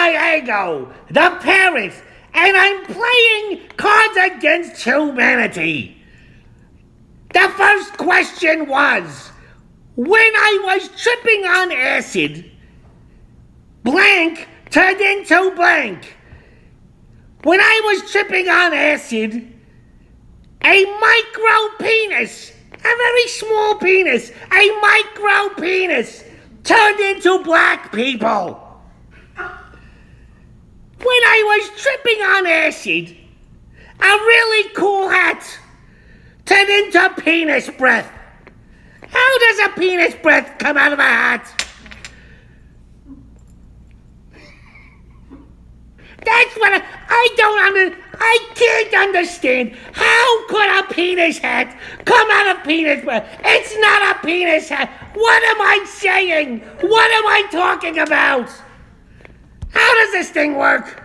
Iago the Parrot, and I'm playing Cards Against Humanity. The first question was, when I was tripping on acid, blank turned into blank. When I was tripping on acid, a micro penis, a very small penis, a micro penis, turned into black people. When I was tripping on acid, a really cool hat turned into penis breath. How does a penis breath come out of a hat? That's what I can't understand. How could a penis hat come out of penis breath? It's not a penis hat. What am I saying? What am I talking about? How does this thing work?